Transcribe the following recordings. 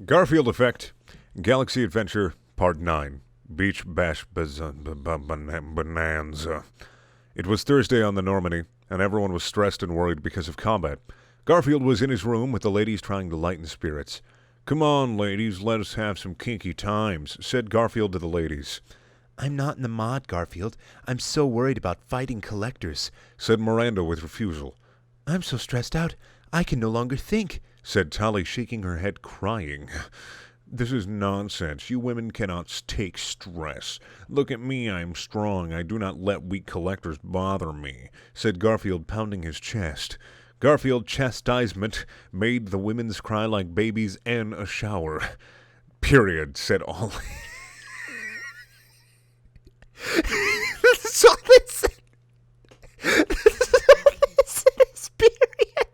Garfield Effect, Galaxy Adventure, Part 9, Beach Bash Bonanza. It was Thursday on the Normandy, and everyone was stressed and worried because of combat. Garfield was in his room with the ladies trying to lighten spirits. "Come on, ladies, let us have some kinky times," said Garfield to the ladies. "I'm not in the mod, Garfield. I'm so worried about fighting collectors," said Miranda with refusal. "I'm so stressed out, I can no longer think," said Tally, shaking her head, crying. "This is nonsense. You women cannot take stress. Look at me, I am strong. I do not let weak collectors bother me," said Garfield, pounding his chest. Garfield chastisement made the women's cry like babies in a shower. "Period," said all. That's all they said. Period.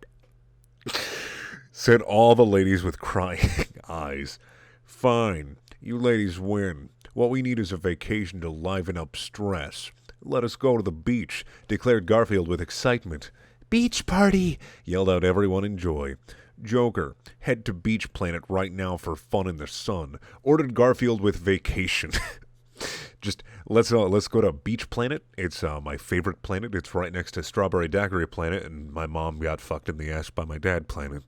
Said all the ladies with crying eyes. "Fine, you ladies win. What we need is a vacation to liven up stress. Let us go to the beach," declared Garfield with excitement. "Beach party!" yelled out everyone in joy. "Joker, head to Beach Planet right now for fun in the sun," ordered Garfield with vacation. Just let's go to Beach Planet. It's my favorite planet. It's right next to Strawberry Daiquiri Planet, and my mom got fucked in the ass by my dad planet.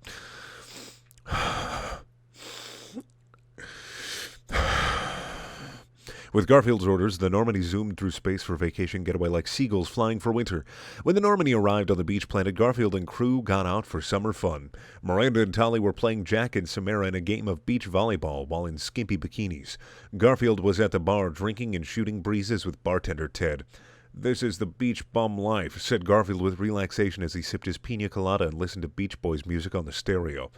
With Garfield's orders, the Normandy zoomed through space for vacation getaway like seagulls flying for winter. When the Normandy arrived on the beach planet, Garfield and crew got out for summer fun. Miranda and Tally were playing Jack and Samara in a game of beach volleyball while in skimpy bikinis. Garfield was at the bar drinking and shooting breezes with bartender Ted. "This is the beach bum life," said Garfield with relaxation as he sipped his pina colada and listened to Beach Boys music on the stereo.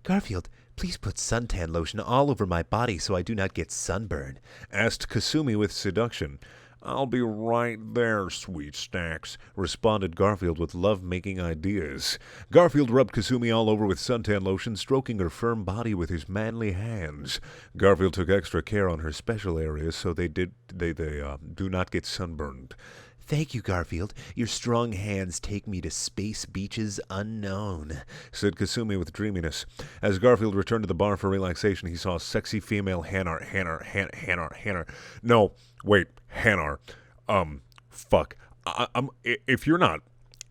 "Garfield, please put suntan lotion all over my body so I do not get sunburn," asked Kasumi with seduction. "I'll be right there, sweet stacks," responded Garfield with love-making ideas. Garfield rubbed Kasumi all over with suntan lotion, stroking her firm body with his manly hands. Garfield took extra care on her special areas so they do not get sunburned. "Thank you, Garfield. Your strong hands take me to space beaches unknown," said Kasumi with dreaminess. As Garfield returned to the bar for relaxation, he saw a sexy female Hanar. No, wait, Hanar. Fuck. If you're not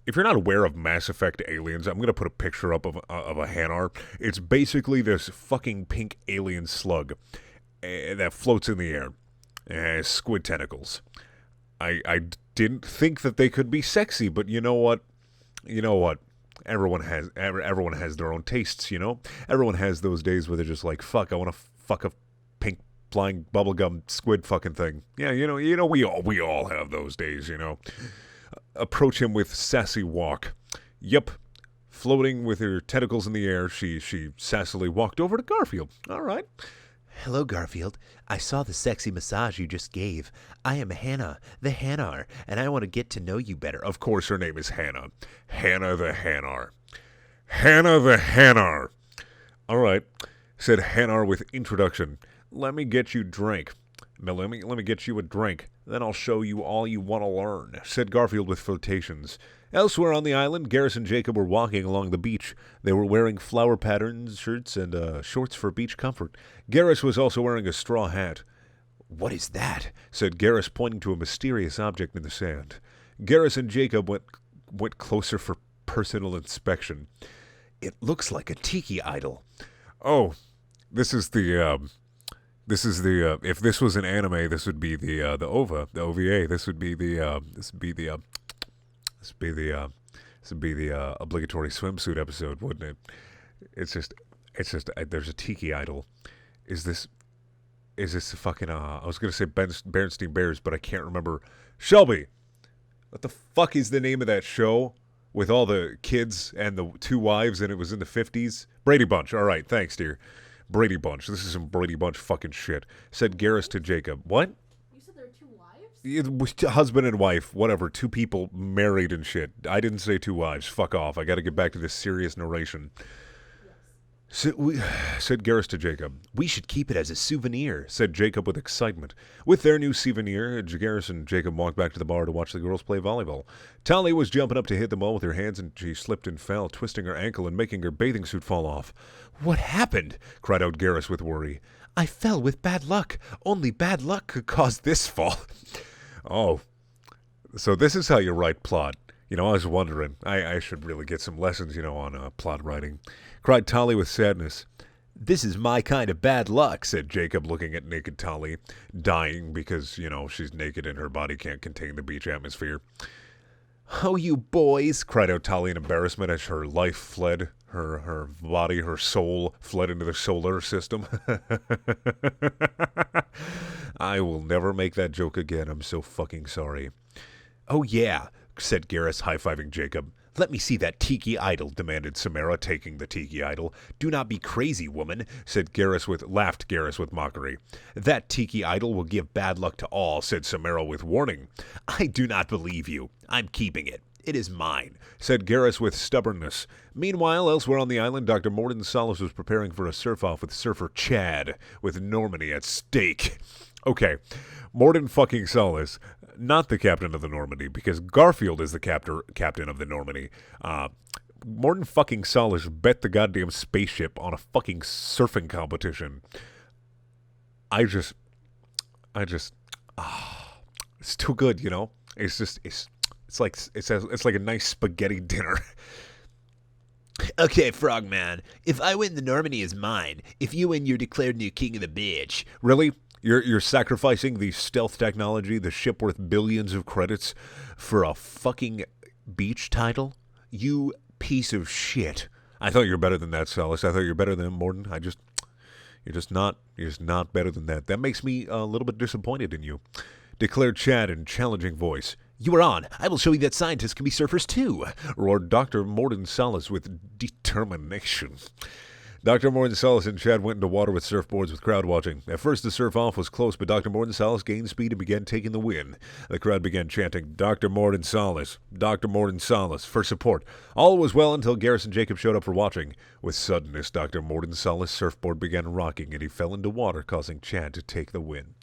aware of Mass Effect aliens, I'm gonna put a picture up of a Hanar. It's basically this fucking pink alien slug that floats in the air. Squid tentacles. I didn't think that they could be sexy, but you know what? Everyone has their own tastes, you know? Everyone has those days where they're just like, fuck, I want to fuck a pink flying bubblegum squid fucking thing. Yeah, we all have those days, you know? Approach him with sassy walk. Yep. Floating with her tentacles in the air, she sassily walked over to Garfield. All right. "Hello, Garfield. I saw the sexy massage you just gave. I am Hannah, the Hanar, and I want to get to know you better." Of course her name is Hannah. Hannah the Hanar. Hannah the Hanar. "All right," said Hanar with introduction. "Let me get you drink. Let me get you a drink. Then I'll show you all you want to learn," said Garfield with flirtations. Elsewhere on the island, Garrus and Jacob were walking along the beach. They were wearing flower patterned shirts and shorts for beach comfort. Garrus was also wearing a straw hat. "What is that?" said Garrus, pointing to a mysterious object in the sand. Garrus and Jacob went closer for personal inspection. "It looks like a Tiki Idol." "Oh, this is the if this was an anime, this would be the OVA. This would be the obligatory swimsuit episode, wouldn't it? It's just there's a Tiki Idol. Is this the fucking I was gonna say Bernstein Bears, but I can't remember. Shelby, what the fuck is the name of that show with all the kids and the two wives, and it was in the 50s? Brady Bunch. All right, thanks, dear. Brady Bunch. This is some Brady Bunch fucking shit," said Garrus to Jacob. "What?" You said there are two wives? It was husband and wife, whatever, two people married and shit. I didn't say two wives. Fuck off. I gotta get back to this serious narration. Said Garrus to Jacob. We should keep it as a souvenir, Said Jacob with excitement. With their new souvenir, Garrus and Jacob walked back to the bar to watch the girls play volleyball. Tali was jumping up to hit the ball with her hands, and she slipped and fell, twisting her ankle and making her bathing suit fall off. What happened? Cried out Garrus with worry. I fell with bad luck. Only bad luck could cause this fall. Oh, so this is how you write plot. I was wondering. I should really get some lessons, on plot writing. Cried Tali with sadness. This is my kind of bad luck, Said Jacob, looking at naked Tali, dying because, she's naked and her body can't contain the beach atmosphere. Oh, you boys, cried out Tali in embarrassment as her life fled, her body, her soul fled into the solar system. I will never make that joke again. I'm so fucking sorry. Oh, yeah, said Garrus, high-fiving Jacob. Let me see that Tiki Idol, demanded Samara, taking the Tiki Idol. Do not be crazy, woman, laughed Garrus with mockery. That Tiki Idol will give bad luck to all, said Samara with warning. I do not believe you. I'm keeping it. It is mine, said Garrus with stubbornness. Meanwhile, elsewhere on the island, Dr. Morden Salas was preparing for a surf-off with surfer Chad, with Normandy at stake. Okay, Morden fucking Salas, not the captain of the Normandy, because Garfield is the captain of the Normandy. Morden fucking Salas bet the goddamn spaceship on a fucking surfing competition. It's too good, It's like a nice spaghetti dinner. Okay, Frogman, if I win, the Normandy is mine. If you win, you're declared new king of the beach. Really? You're sacrificing the stealth technology, the ship worth billions of credits, for a fucking beach title? You piece of shit. I thought you were better than that, Salas. I thought you were better than Morden. You're just not better than that. That makes me a little bit disappointed in you, declared Chad in challenging voice. You are on. I will show you that scientists can be surfers too, roared Dr. Morden Salas with determination. Dr. Morden Salas and Chad went into water with surfboards with crowd watching. At first, the surf-off was close, but Dr. Morden Salas gained speed and began taking the win. The crowd began chanting, Dr. Morden Salas, Dr. Morden Salas, for support. All was well until Garrus and Jacob showed up for watching. With suddenness, Dr. Morden Salas' surfboard began rocking, and he fell into water, causing Chad to take the win.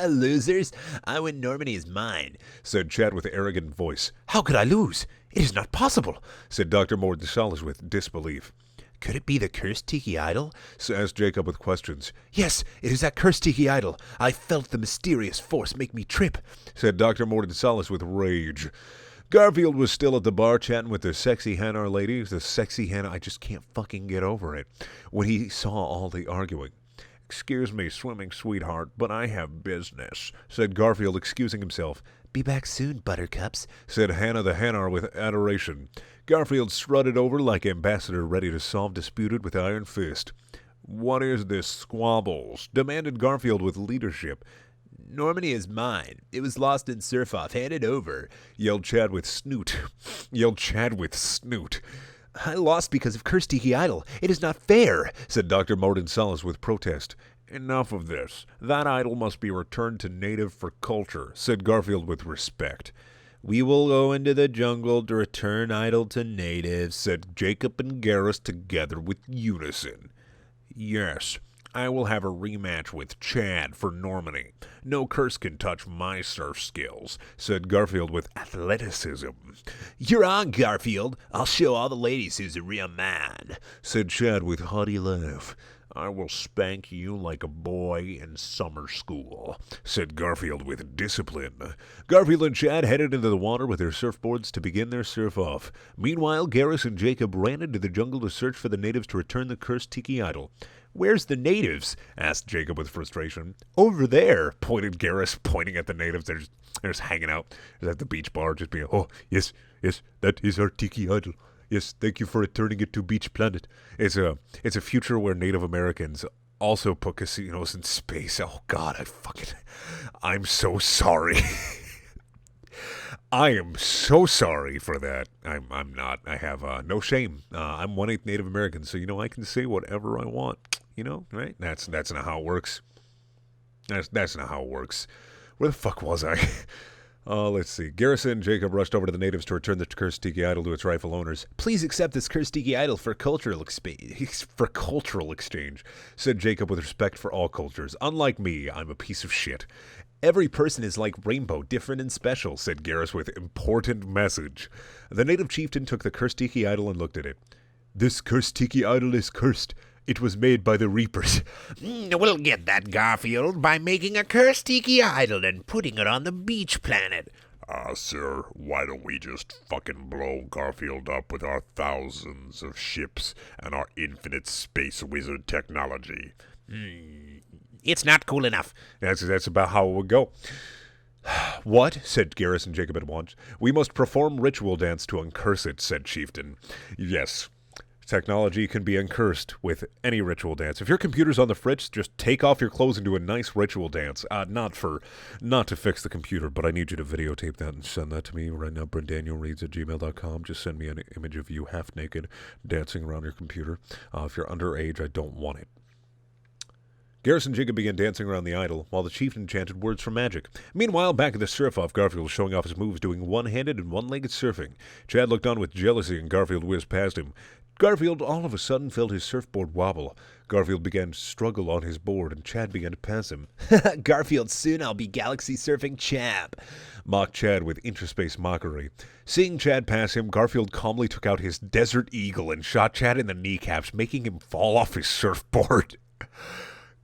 Losers, I win. Normandy is mine, said Chad with arrogant voice. How could I lose? It is not possible, said Dr. Morden Salas with disbelief. Could it be the cursed Tiki Idol? Asked Jacob with questions. Yes, it is that cursed Tiki Idol. I felt the mysterious force make me trip, said Dr. Morden Salas with rage. Garfield was still at the bar chatting with the sexy Hanar ladies. The sexy Hanar, I just can't fucking get over it. When he saw all the arguing. Excuse me, swimming sweetheart, but I have business, said Garfield, excusing himself. Be back soon, buttercups, said Hannah the Hanar with adoration. Garfield strutted over like ambassador ready to solve disputed with iron fist. What is this squabbles? Demanded Garfield with leadership. Normandy is mine. It was lost in surf-off. Hand it over, yelled Chad with snoot. I lost because of cursed Tiki Idol. It is not fair, said Dr. Morden Salas with protest. Enough of this. That idol must be returned to native for culture, said Garfield with respect. We will go into the jungle to return idol to natives, said Jacob and Garrus together with unison. Yes, I will have a rematch with Chad for Normandy. No curse can touch my surf skills, said Garfield with athleticism. You're on, Garfield. I'll show all the ladies who's a real man, said Chad with haughty laugh. I will spank you like a boy in summer school, said Garfield with discipline. Garfield and Chad headed into the water with their surfboards to begin their surf-off. Meanwhile, Garrus and Jacob ran into the jungle to search for the natives to return the cursed Tiki Idol. Where's the natives? Asked Jacob with frustration. Over there, pointed Garrus, pointing at the natives. They're just hanging out. They're at the beach bar, just being, oh, yes, that is our Tiki Idol. Yes, thank you for returning it to Beach Planet. It's a future where Native Americans also put casinos in space. Oh God, I'm so sorry. I am so sorry for that. I'm not. I have no shame. I'm 1/8 Native American, so I can say whatever I want. Right? That's not how it works. That's not how it works. Where the fuck was I? Let's see. Garrison and Jacob rushed over to the natives to return the cursed Tiki Idol to its rightful owners. Please accept this cursed Tiki Idol for cultural exchange, said Jacob with respect for all cultures. Unlike me, I'm a piece of shit. Every person is like Rainbow, different and special, said Garrus with important message. The native chieftain took the cursed Tiki Idol and looked at it. This cursed Tiki Idol is cursed. It was made by the Reapers. We'll get that, Garfield, by making a cursed Tiki Idol and putting it on the beach planet. Sir, why don't we just fucking blow Garfield up with our thousands of ships and our infinite space wizard technology? It's not cool enough. That's about how it would go. What? Said Garrus and Jacob at once. We must perform ritual dance to uncurse it, said Chieftain. Yes. Technology can be uncursed with any ritual dance. If your computer's on the fritz, just take off your clothes and do a nice ritual dance. Not to fix the computer, but I need you to videotape that and send that to me right now. BrendanielReads@gmail.com. Just send me an image of you half naked dancing around your computer. If you're underage, I don't want it. Garrus and Jacob began dancing around the idol, while the chieftain chanted words from magic. Meanwhile, back at the surf-off, Garfield was showing off his moves, doing one-handed and one-legged surfing. Chad looked on with jealousy, and Garfield whizzed past him. Garfield all of a sudden felt his surfboard wobble. Garfield began to struggle on his board, and Chad began to pass him. Garfield, soon I'll be galaxy surfing champ, mocked Chad with interspace mockery. Seeing Chad pass him, Garfield calmly took out his Desert Eagle and shot Chad in the kneecaps, making him fall off his surfboard.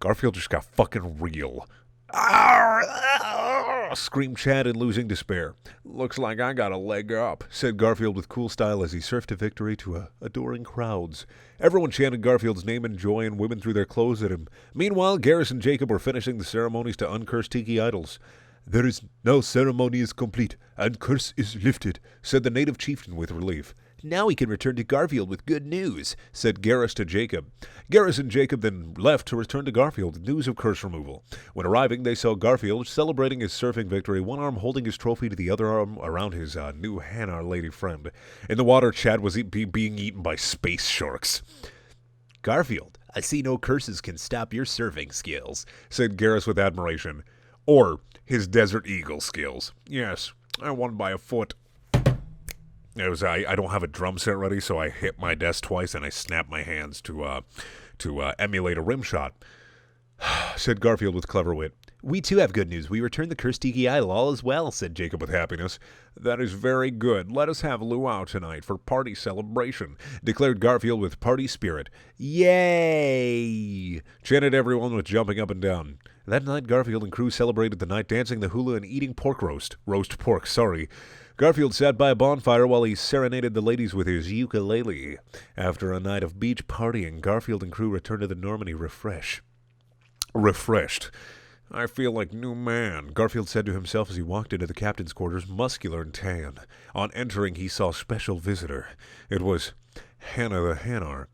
Garfield just got fucking real. Screamed Chad in losing despair. Looks like I got a leg up, said Garfield with cool style as he surfed to victory to adoring crowds. Everyone chanted Garfield's name in joy, and women threw their clothes at him. Meanwhile, Garrus and Jacob were finishing the ceremonies to uncurse Tiki Idols. There is now ceremony is complete, and curse is lifted, said the native chieftain with relief. Now we can return to Garfield with good news, said Garrus to Jacob. Garrus and Jacob then left to return to Garfield with news of curse removal. When arriving, they saw Garfield celebrating his surfing victory, one arm holding his trophy to the other arm around his new Hanar lady friend. In the water, Chad was being eaten by space sharks. Garfield, I see no curses can stop your surfing skills, said Garrus with admiration. Or his Desert Eagle skills. Yes, I won by a foot. I don't have a drum set ready, so I hit my desk twice and I snapped my hands to emulate a rim shot, said Garfield with clever wit. We too have good news. We returned the cursed Tiki Idol. All is well, said Jacob with happiness. That is very good. Let us have luau tonight for party celebration, declared Garfield with party spirit. Yay! Chanted everyone with jumping up and down. That night, Garfield and crew celebrated the night, dancing the hula and eating roast pork. Garfield sat by a bonfire while he serenaded the ladies with his ukulele. After a night of beach partying, Garfield and crew returned to the Normandy refreshed. I feel like new man, Garfield said to himself as he walked into the captain's quarters, muscular and tan. On entering, he saw a special visitor. It was Hannah the Hanar.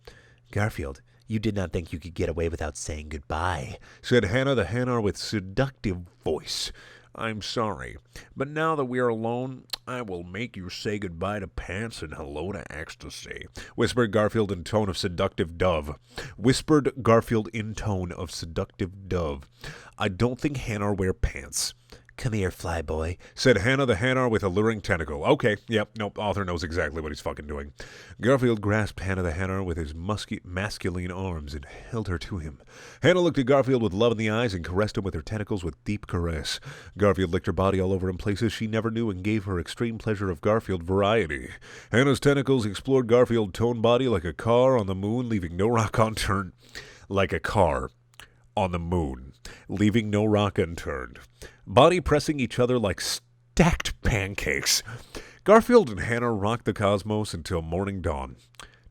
Garfield, you did not think you could get away without saying goodbye, said Hannah the Hanar with seductive voice. I'm sorry, but now that we are alone, I will make you say goodbye to pants and hello to ecstasy, whispered Garfield in tone of seductive dove. I don't think Hanar wear pants. Come here, flyboy, said Hannah the Hanar with alluring tentacle. Okay, author knows exactly what he's fucking doing. Garfield grasped Hannah the Hanar with his masculine arms and held her to him. Hannah looked at Garfield with love in the eyes and caressed him with her tentacles with deep caress. Garfield licked her body all over in places she never knew and gave her extreme pleasure of Garfield variety. Hannah's tentacles explored Garfield's toned body like a car on the moon, leaving no rock unturned. Like a car on the moon, leaving no rock unturned. Body pressing each other like stacked pancakes. Garfield and Hannah rocked the cosmos until morning dawn.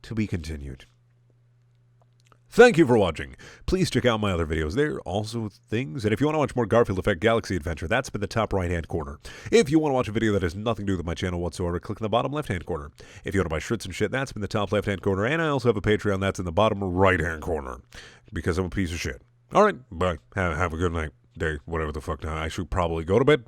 To be continued. Thank you for watching. Please check out my other videos. They're also things. And if you want to watch more Garfield Effect Galaxy Adventure, that's in the top right-hand corner. If you want to watch a video that has nothing to do with my channel whatsoever, click in the bottom left-hand corner. If you want to buy shirts and shit, that's in the top left-hand corner. And I also have a Patreon that's in the bottom right-hand corner. Because I'm a piece of shit. All right, bye. Have a good night, day, whatever the fuck. I should probably go to bed.